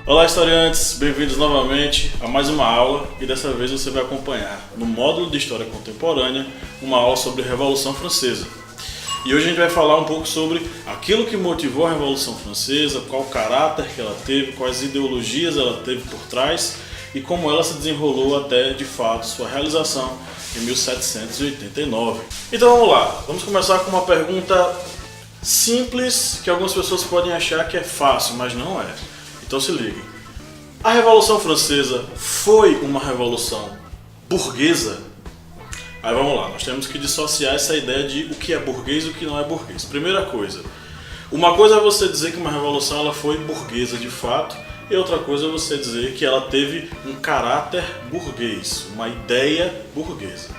Olá, historiantes! Bem-vindos novamente a mais uma aula e dessa vez você vai acompanhar no módulo de História Contemporânea uma aula sobre a Revolução Francesa. E hoje a gente vai falar um pouco sobre aquilo que motivou a Revolução Francesa, qual o caráter que ela teve, quais ideologias ela teve por trás e como ela se desenrolou até, de fato, sua realização em 1789. Então vamos lá, vamos começar com uma pergunta simples que algumas pessoas podem achar que é fácil, mas não é. Então se liguem. A Revolução Francesa foi uma revolução burguesa? Aí vamos lá, nós temos que dissociar essa ideia de o que é burguês e o que não é burguês. Primeira coisa, uma coisa é você dizer que uma revolução ela foi burguesa de fato, e outra coisa é você dizer que ela teve um caráter burguês, uma ideia burguesa.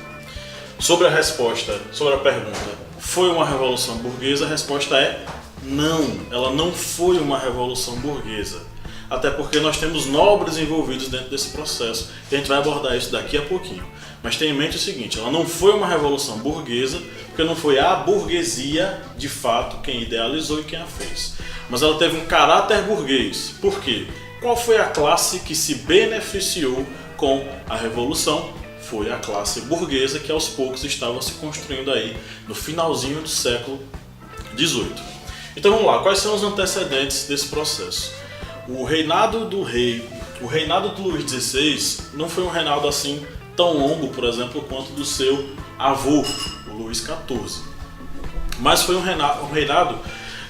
Sobre a resposta, sobre a pergunta, foi uma revolução burguesa? A resposta é não, ela não foi uma revolução burguesa. Até porque nós temos nobres envolvidos dentro desse processo, e a gente vai abordar isso daqui a pouquinho. Mas tenha em mente o seguinte, ela não foi uma revolução burguesa, porque não foi a burguesia, de fato, quem idealizou e quem a fez. Mas ela teve um caráter burguês. Por quê? Qual foi a classe que se beneficiou com a revolução? Foi a classe burguesa que aos poucos estava se construindo aí no finalzinho do século XVIII. Então vamos lá, quais são os antecedentes desse processo? O reinado do Luís XVI não foi um reinado assim tão longo, por exemplo, quanto do seu avô, o Luís XIV. Mas foi um reinado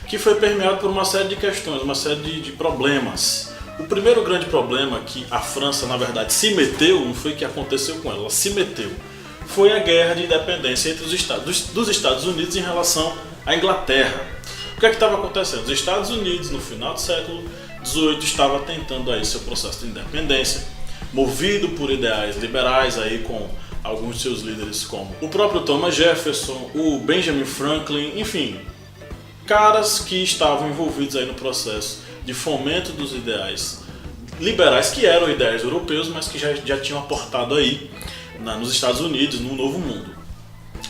que foi permeado por uma série de questões, uma série de problemas. O primeiro grande problema que a França, na verdade, se meteu, não foi o que aconteceu com ela, ela se meteu, foi a guerra de independência entre dos Estados Unidos em relação à Inglaterra. O que é que estava acontecendo? Os Estados Unidos, no final do século XVIII, estava tentando aí seu processo de independência, movido por ideais liberais, aí com alguns de seus líderes como o próprio Thomas Jefferson, o Benjamin Franklin, enfim, caras que estavam envolvidos aí no processo de fomento dos ideais liberais, que eram ideais europeus, mas que já tinham aportado aí nos Estados Unidos, no Novo Mundo.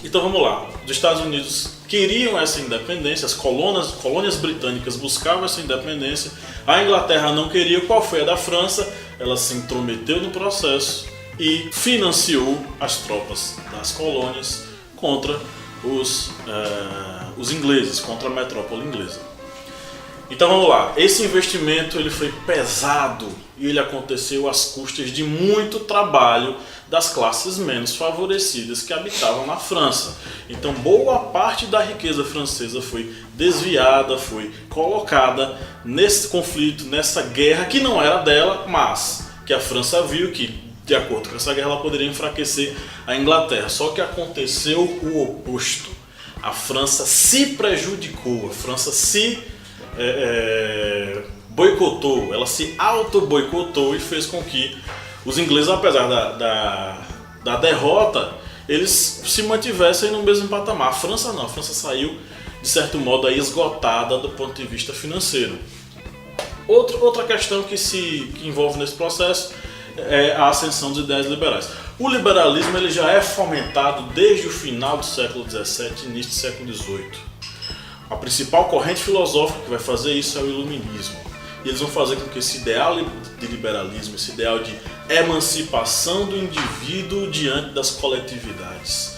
Então vamos lá, os Estados Unidos queriam essa independência, as colônias britânicas buscavam essa independência, a Inglaterra não queria. Qual foi a da França? Ela se intrometeu no processo e financiou as tropas das colônias contra os ingleses, contra a metrópole inglesa. Então vamos lá, esse investimento ele foi pesado e ele aconteceu às custas de muito trabalho das classes menos favorecidas que habitavam na França. Então boa parte da riqueza francesa foi desviada, foi colocada nesse conflito, nessa guerra que não era dela, mas que a França viu que, de acordo com essa guerra, ela poderia enfraquecer a Inglaterra. Só que aconteceu o oposto. A França se prejudicou, a França se boicotou, ela se auto-boicotou e fez com que os ingleses, apesar da derrota, eles se mantivessem no mesmo patamar. A França não, a França saiu, de certo modo, aí, esgotada do ponto de vista financeiro. Outra questão que envolve nesse processo é a ascensão dos ideais liberais. O liberalismo ele já é fomentado desde o final do século XVII e início do século XVIII. A principal corrente filosófica que vai fazer isso é o iluminismo. E eles vão fazer com que esse ideal de liberalismo, esse ideal de emancipação do indivíduo diante das coletividades,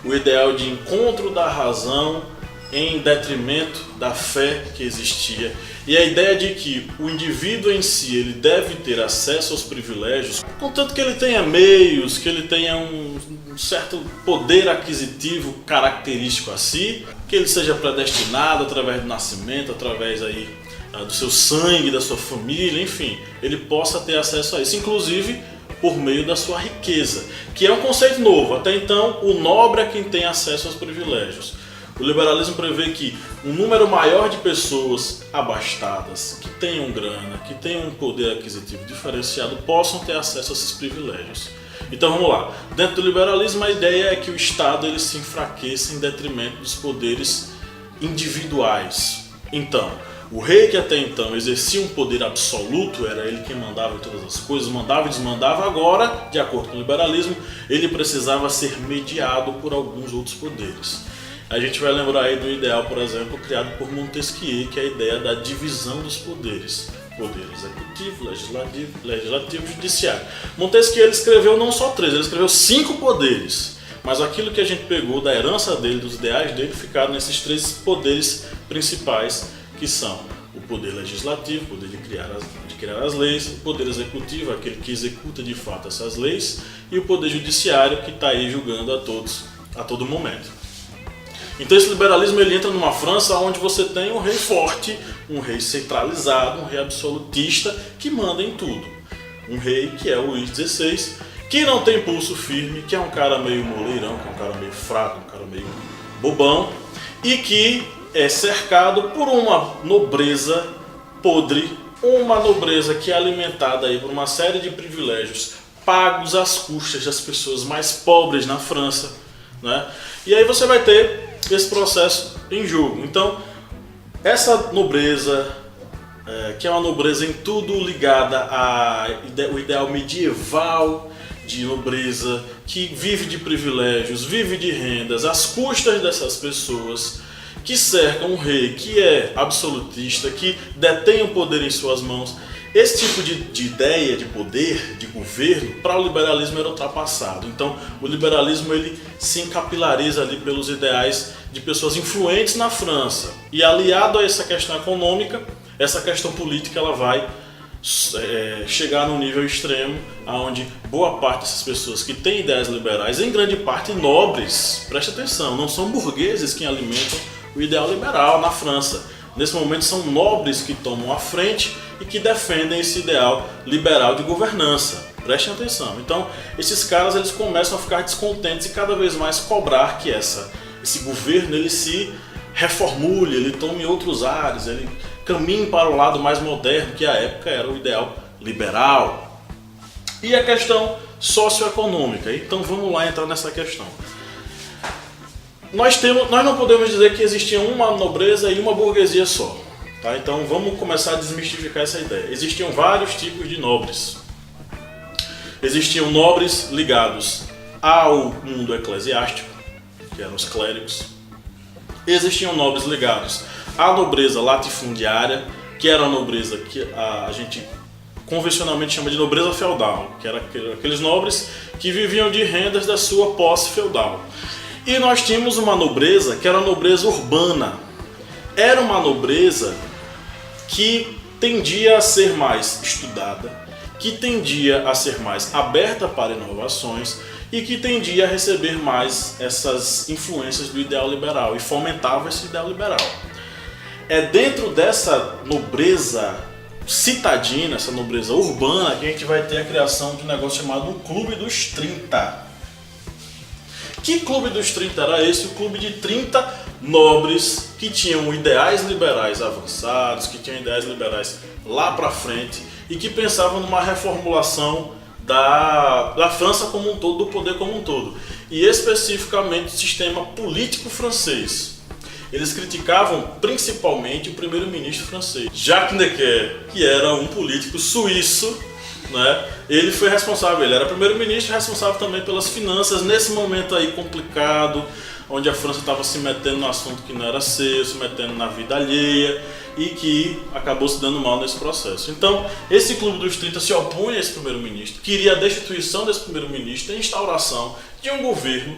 o ideal de encontro da razão em detrimento da fé que existia, e a ideia de que o indivíduo em si ele deve ter acesso aos privilégios, contanto que ele tenha meios, que ele tenha um certo poder aquisitivo característico a si, que ele seja predestinado através do nascimento, através aí do seu sangue, da sua família, enfim, ele possa ter acesso a isso, inclusive por meio da sua riqueza, que é um conceito novo. Até então, o nobre é quem tem acesso aos privilégios. O liberalismo prevê que um número maior de pessoas abastadas, que tenham grana, que tenham um poder aquisitivo diferenciado, possam ter acesso a esses privilégios. Então vamos lá, dentro do liberalismo a ideia é que o Estado ele se enfraqueça em detrimento dos poderes individuais. Então, o rei que até então exercia um poder absoluto, era ele quem mandava em todas as coisas, mandava e desmandava. Agora, de acordo com o liberalismo, ele precisava ser mediado por alguns outros poderes. A gente vai lembrar aí do ideal, por exemplo, criado por Montesquieu, que é a ideia da divisão dos poderes. poder executivo, legislativo e judiciário. Montesquieu ele escreveu não só 3, ele escreveu 5 poderes. Mas aquilo que a gente pegou da herança dele, dos ideais dele, ficaram nesses 3 poderes principais, que são o poder legislativo, o poder de criar as leis, o poder executivo, aquele que executa de fato essas leis, e o poder judiciário, que está aí julgando a todos, a todo momento. Então esse liberalismo ele entra numa França onde você tem um rei forte, um rei centralizado, um rei absolutista, que manda em tudo. Um rei que é o Luís XVI, que não tem pulso firme, que é um cara meio moleirão, que é um cara meio fraco, um cara meio bobão, e que é cercado por uma nobreza podre, uma nobreza que é alimentada aí por uma série de privilégios pagos às custas das pessoas mais pobres na França, né? E aí você vai ter esse processo em jogo. Então, essa nobreza, que é uma nobreza em tudo ligada ao ideal medieval de nobreza, que vive de privilégios, vive de rendas, às custas dessas pessoas, que cercam um rei que é absolutista, que detém o poder em suas mãos. Esse tipo de ideia de poder, de governo, para o liberalismo era ultrapassado. Então, o liberalismo ele se encapilariza ali pelos ideais de pessoas influentes na França. E aliado a essa questão econômica, essa questão política ela vai chegar num nível extremo, onde boa parte dessas pessoas que têm ideias liberais, em grande parte nobres, preste atenção, não são burgueses que alimentam o ideal liberal na França. Nesse momento são nobres que tomam a frente e que defendem esse ideal liberal de governança. Prestem atenção. Então, esses caras eles começam a ficar descontentes e cada vez mais cobrar que esse governo ele se reformule, ele tome outros ares, ele caminhe para o lado mais moderno, que à época era o ideal liberal. E a questão socioeconômica. Então, vamos lá entrar nessa questão. Nós não podemos dizer que existia uma nobreza e uma burguesia só. Tá? Então vamos começar a desmistificar essa ideia. Existiam vários tipos de nobres. Existiam nobres ligados ao mundo eclesiástico, que eram os clérigos. Existiam nobres ligados à nobreza latifundiária, que era a nobreza que a gente convencionalmente chama de nobreza feudal, que eram aqueles nobres que viviam de rendas da sua posse feudal. E nós tínhamos uma nobreza que era a nobreza urbana. Era uma nobreza que tendia a ser mais estudada, que tendia a ser mais aberta para inovações e que tendia a receber mais essas influências do ideal liberal e fomentava esse ideal liberal. É dentro dessa nobreza citadina, essa nobreza urbana, que a gente vai ter a criação de um negócio chamado Clube dos 30. Que Clube dos 30 era esse? O clube de 30 nobres que tinham ideais liberais avançados, que tinham ideais liberais lá para frente e que pensavam numa reformulação da França como um todo, do poder como um todo. E especificamente o sistema político francês. Eles criticavam principalmente o primeiro-ministro francês, Jacques Necker, que era um político suíço, né? Ele foi responsável, ele era primeiro-ministro, responsável também pelas finanças nesse momento aí complicado, onde a França estava se metendo no assunto que não era seu, se metendo na vida alheia e que acabou se dando mal nesse processo. Então, esse Clube dos 30 se opunha a esse primeiro-ministro, queria a destituição desse primeiro-ministro e a instauração de um governo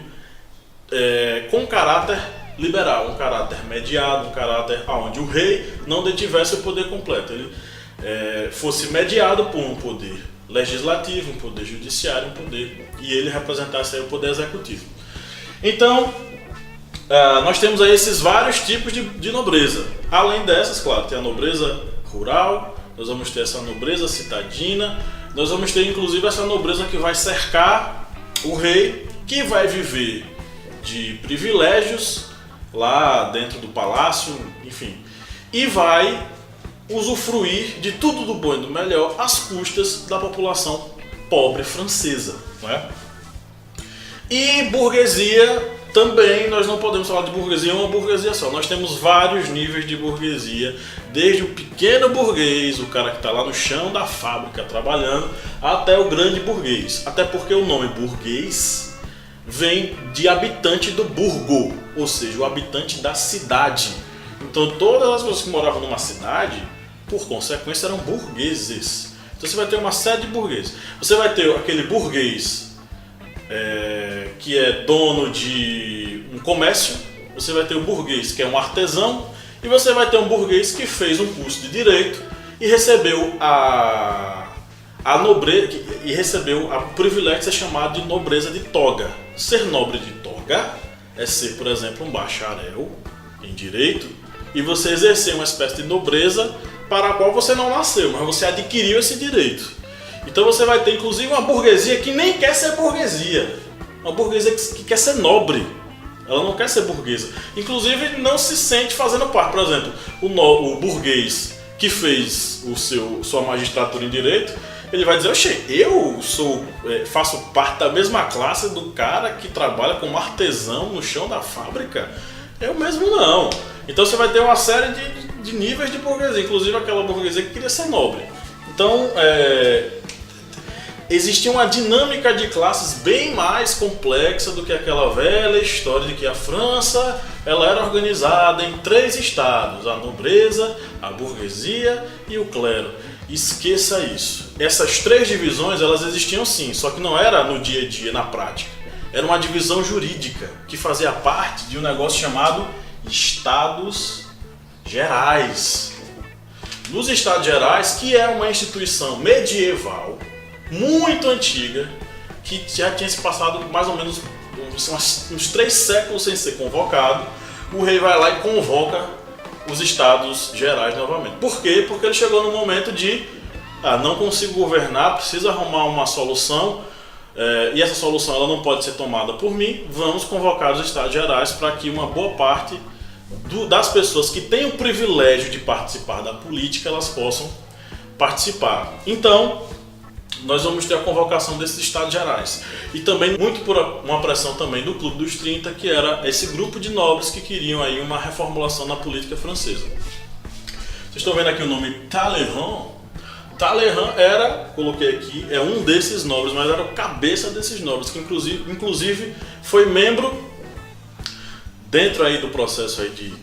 com caráter liberal, um caráter mediado, um caráter onde o rei não detivesse o poder completo, ele fosse mediado por um poder legislativo, um poder judiciário, e ele representasse aí o poder executivo. Então, nós temos aí esses vários tipos de nobreza. Além dessas, claro, tem a nobreza rural, nós vamos ter essa nobreza citadina, nós vamos ter inclusive essa nobreza que vai cercar o rei, que vai viver de privilégios lá dentro do palácio, enfim, e vai usufruir de tudo do bom e do melhor às custas da população pobre francesa, né? E burguesia também, nós não podemos falar de burguesia uma burguesia só, nós temos vários níveis de burguesia, desde o pequeno burguês, o cara que está lá no chão da fábrica trabalhando, até o grande burguês, até porque o nome burguês vem de habitante do burgo, ou seja, o habitante da cidade. Então todas as pessoas que moravam numa cidade por consequência, eram burgueses. Então você vai ter uma série de burgueses. Você vai ter aquele burguês que é dono de um comércio, você vai ter o burguês que é um artesão, e você vai ter um burguês que fez um curso de direito e recebeu a nobreza, e recebeu o privilégio de ser chamado de nobreza de toga. Ser nobre de toga é ser, por exemplo, um bacharel em direito e você exercer uma espécie de nobreza para a qual você não nasceu, mas você adquiriu esse direito. Então você vai ter inclusive uma burguesia que nem quer ser burguesia, uma burguesia que quer ser nobre. Ela não quer ser burguesa. Inclusive não se sente fazendo parte. Por exemplo, o burguês que fez sua magistratura em direito, ele vai dizer: oxe, eu faço parte da mesma classe do cara que trabalha como artesão no chão da fábrica? Eu mesmo não. Então você vai ter uma série de níveis de burguesia, inclusive aquela burguesia que queria ser nobre. Então existia uma dinâmica de classes bem mais complexa do que aquela velha história de que a França ela era organizada em 3 estados: a nobreza, a burguesia e o clero. Esqueça isso. Essas 3 divisões elas existiam sim, só que não era no dia a dia, na prática. Era uma divisão jurídica que fazia parte de um negócio chamado Estados Gerais. Nos Estados Gerais, que é uma instituição medieval muito antiga, que já tinha se passado mais ou menos uns 3 séculos sem ser convocado, o rei vai lá e convoca os Estados Gerais novamente. Por quê? Porque ele chegou no momento de não consigo governar, preciso arrumar uma solução, e essa solução ela não pode ser tomada por mim, vamos convocar os Estados Gerais para que uma boa parte das pessoas que têm o privilégio de participar da política, elas possam participar. Então, nós vamos ter a convocação desses Estados Gerais. E também muito por uma pressão também do Clube dos 30, que era esse grupo de nobres que queriam aí uma reformulação na política francesa. Vocês estão vendo aqui o nome Talleyrand. Talleyrand coloquei aqui, é um desses nobres, mas era o cabeça desses nobres, que inclusive foi membro, dentro aí do processo aí de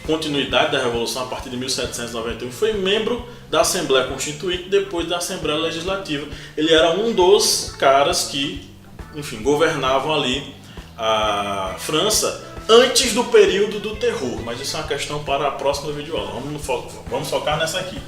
continuidade da Revolução a partir de 1791, foi membro da Assembleia Constituinte, depois da Assembleia Legislativa. Ele era um dos caras que, enfim, governavam ali a França antes do período do terror, mas isso é uma questão para a próxima videoaula. Vamos focar nessa aqui.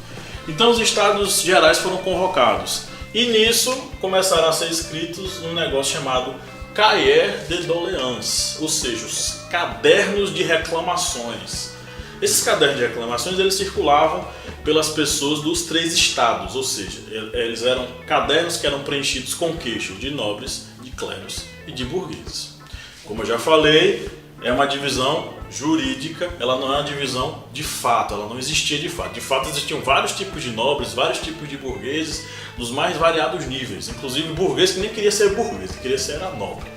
Então os Estados Gerais foram convocados e nisso começaram a ser escritos um negócio chamado Cahiers de Doléances, ou seja, os cadernos de reclamações. Esses cadernos de reclamações eles circulavam pelas pessoas dos 3 estados, ou seja, eles eram cadernos que eram preenchidos com queixos de nobres, de clérigos e de burgueses. Como eu já falei, é uma divisão jurídica, ela não é uma divisão de fato, ela não existia de fato. De fato existiam vários tipos de nobres, vários tipos de burgueses, nos mais variados níveis, inclusive burguês que nem queria ser burguês, queria ser era nobre,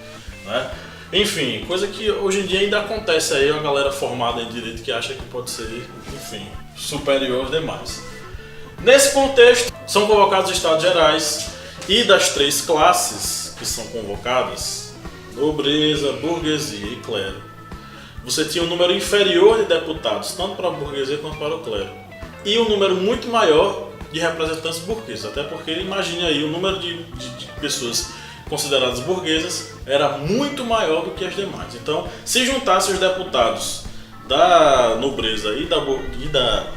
né? Enfim, coisa que hoje em dia ainda acontece aí, uma galera formada em direito que acha que pode ser, enfim, superior aos demais. Nesse contexto, são convocados os Estados Gerais e das 3 classes que são convocadas, nobreza, burguesia e clero, você tinha um número inferior de deputados, tanto para a burguesia quanto para o clero, e um número muito maior de representantes burgueses, até porque imagine aí o número de pessoas consideradas burguesas era muito maior do que as demais. Então, se juntasse os deputados da nobreza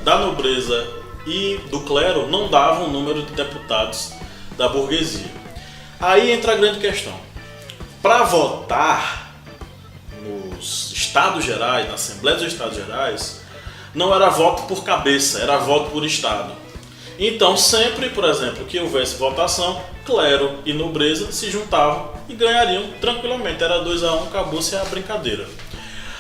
da nobreza e do clero, não dava o número de deputados da burguesia. Aí entra a grande questão. Para votar nos Estados Gerais, na Assembleia dos Estados Gerais, não era voto por cabeça, era voto por estado. Então sempre, por exemplo, que houvesse votação, clero e nobreza se juntavam e ganhariam tranquilamente. Era 2-1, acabou-se a brincadeira.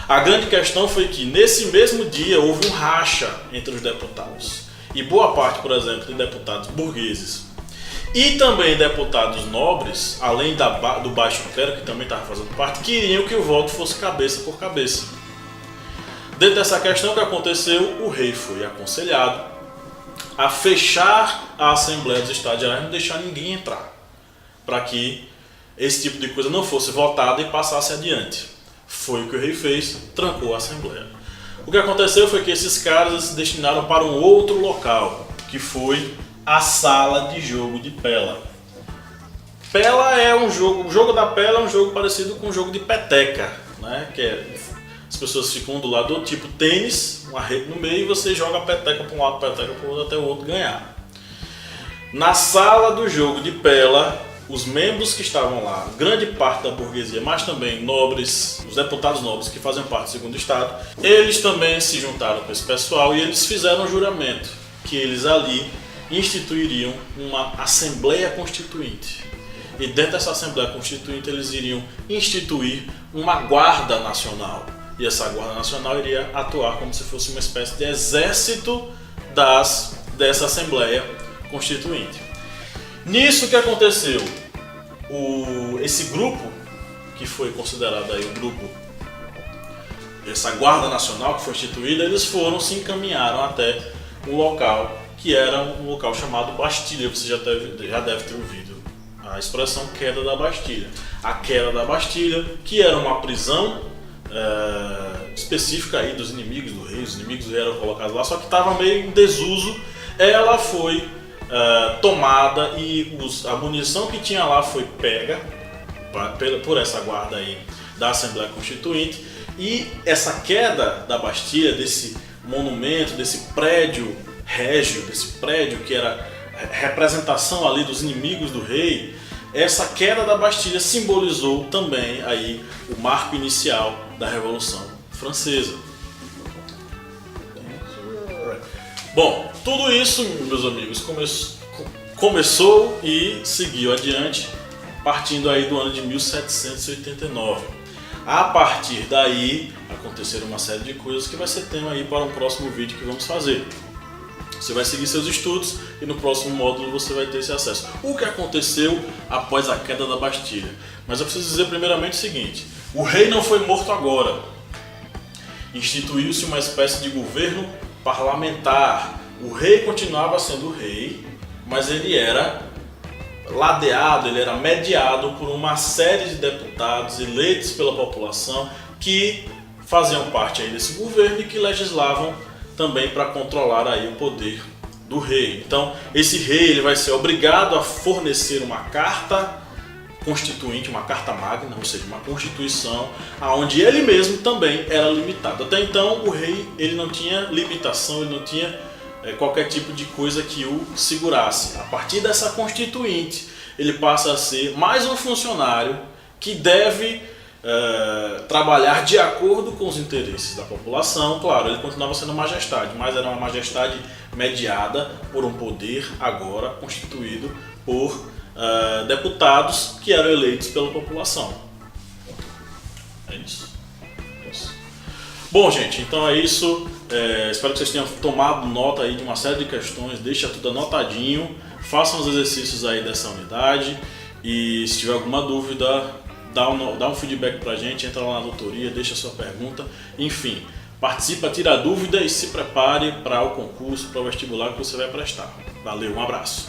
A grande questão foi que nesse mesmo dia houve um racha entre os deputados. E boa parte, por exemplo, de deputados burgueses e também deputados nobres, além do baixo clero, que também estava fazendo parte, queriam que o voto fosse cabeça por cabeça. Dentro dessa questão, o que aconteceu? O rei foi aconselhado a fechar a Assembleia dos Estados Gerais e não deixar ninguém entrar, para que esse tipo de coisa não fosse votada e passasse adiante. Foi o que o rei fez, trancou a Assembleia. O que aconteceu foi que esses caras se destinaram para um outro local, que foi a sala de jogo de Pela. Pela é um jogo, o jogo da Pela é um jogo parecido com o jogo de peteca, né? Que é, as pessoas ficam do lado do tipo tênis, uma rede no meio e você joga a peteca para um lado, peteca para o outro até o outro ganhar. Na sala do jogo de Pela, os membros que estavam lá, grande parte da burguesia, mas também nobres, os deputados nobres que fazem parte do segundo estado, eles também se juntaram com esse pessoal e eles fizeram um juramento que eles ali instituiriam uma Assembleia Constituinte. E dentro dessa Assembleia Constituinte eles iriam instituir uma Guarda Nacional. E essa Guarda Nacional iria atuar como se fosse uma espécie de exército dessa Assembleia Constituinte. Nisso que aconteceu, esse grupo, que foi considerado aí o grupo, essa Guarda Nacional que foi instituída, eles se encaminharam até um local que era um local chamado Bastilha. Você já deve ter ouvido a expressão queda da Bastilha. A queda da Bastilha, que era uma prisão específica aí dos inimigos do rei, os inimigos do rei eram colocados lá, só que estava meio em desuso. Ela foi tomada e a munição que tinha lá foi pega por essa guarda aí da Assembleia Constituinte, e essa queda da Bastilha, desse monumento, desse prédio régio, desse prédio que era representação ali dos inimigos do rei, essa queda da Bastilha simbolizou também aí o marco inicial da Revolução Francesa. Bom, tudo isso, meus amigos, começou e seguiu adiante, partindo aí do ano de 1789. A partir daí, aconteceram uma série de coisas que vai ser tema aí para um próximo vídeo que vamos fazer. Você vai seguir seus estudos e no próximo módulo você vai ter esse acesso. O que aconteceu após a queda da Bastilha? Mas eu preciso dizer primeiramente o seguinte: o rei não foi morto agora. Instituiu-se uma espécie de governo parlamentar. O rei continuava sendo rei, mas ele era ladeado, ele era mediado por uma série de deputados eleitos pela população que faziam parte aí desse governo e que legislavam também para controlar aí o poder do rei. Então, esse rei ele vai ser obrigado a fornecer uma carta constituinte, uma carta magna, ou seja, uma constituição, aonde ele mesmo também era limitado. Até então, o rei ele não tinha limitação, ele não tinha qualquer tipo de coisa que o segurasse. A partir dessa constituinte, ele passa a ser mais um funcionário que deve trabalhar de acordo com os interesses da população. Claro, ele continuava sendo majestade, mas era uma majestade mediada por um poder agora constituído por deputados que eram eleitos pela população. É isso. Bom, gente, então é isso. Espero que vocês tenham tomado nota aí de uma série de questões. Deixa tudo anotadinho, façam os exercícios aí dessa unidade e se tiver alguma dúvida, dá um feedback pra gente, entra lá na tutoria, deixa a sua pergunta, enfim, participa, tira a dúvida e se prepare para o concurso, para o vestibular que você vai prestar. Valeu, um abraço!